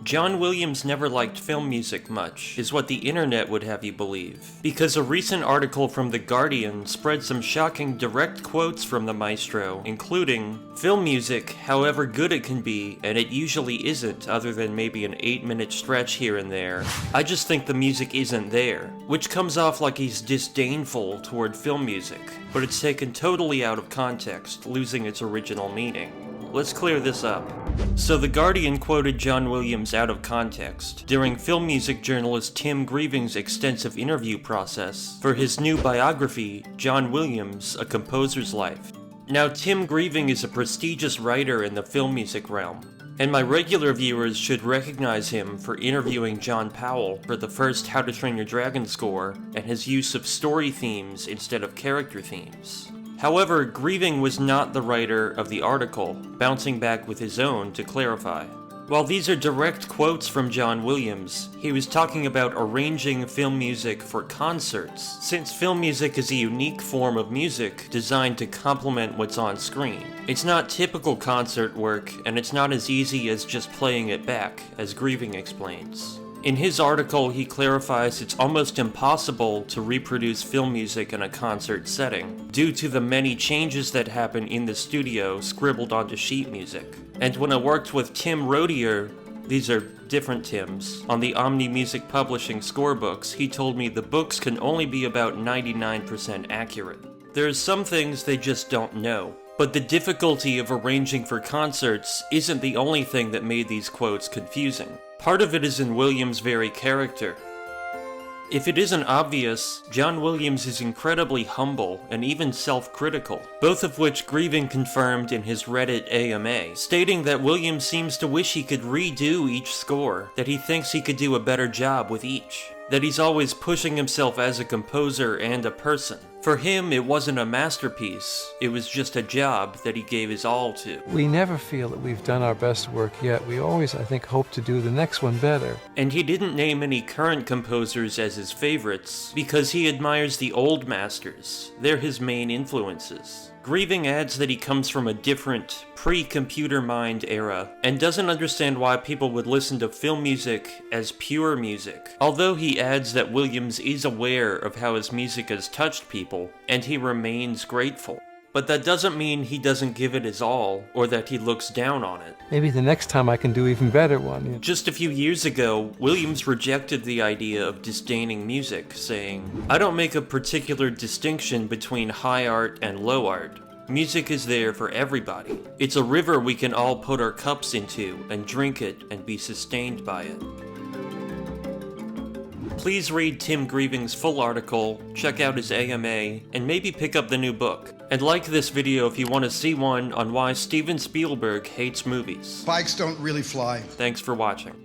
John Williams never liked film music much, is what the internet would have you believe, because a recent article from The Guardian spread some shocking direct quotes from the maestro, including, "Film music, however good it can be, and it usually isn't other than maybe an 8-minute stretch here and there, I just think the music isn't there," which comes off like he's disdainful toward film music, but it's taken totally out of context, losing its original meaning. Let's clear this up. So The Guardian quoted John Williams out of context during film music journalist Tim Greiving's extensive interview process for his new biography, John Williams, A Composer's Life. Now, Tim Greiving is a prestigious writer in the film music realm, and my regular viewers should recognize him for interviewing John Powell for the first How to Train Your Dragon score and his use of story themes instead of character themes. However, Greiving was not the writer of the article, bouncing back with his own to clarify. While these are direct quotes from John Williams, he was talking about arranging film music for concerts, since film music is a unique form of music designed to complement what's on screen. It's not typical concert work, and it's not as easy as just playing it back, as Greiving explains. In his article, he clarifies it's almost impossible to reproduce film music in a concert setting, due to the many changes that happen in the studio scribbled onto sheet music. And when I worked with Tim Rodier, these are different Tims, on the Omni Music Publishing scorebooks, he told me the books can only be about 99% accurate. There's some things they just don't know. But the difficulty of arranging for concerts isn't the only thing that made these quotes confusing. Part of it is in Williams' very character. If it isn't obvious, John Williams is incredibly humble and even self-critical, both of which Greiving confirmed in his Reddit AMA, stating that Williams seems to wish he could redo each score, that he thinks he could do a better job with each, that he's always pushing himself as a composer and a person. For him, it wasn't a masterpiece, it was just a job that he gave his all to. We never feel that we've done our best work yet. We always, I think, hope to do the next one better. And he didn't name any current composers as his favorites, because he admires the old masters. They're his main influences. Greiving adds that he comes from a different, pre-computer mind era, and doesn't understand why people would listen to film music as pure music. Although he adds that Williams is aware of how his music has touched people, and he remains grateful. But that doesn't mean he doesn't give it his all, or that he looks down on it. Maybe the next time I can do even better one. Just a few years ago, Williams rejected the idea of disdaining music, saying, "I don't make a particular distinction between high art and low art. Music is there for everybody. It's a river we can all put our cups into and drink it and be sustained by it." Please read Tim Greiving's full article, check out his AMA, and maybe pick up the new book. And like this video if you want to see one on why Steven Spielberg hates movies. Bikes don't really fly. Thanks for watching.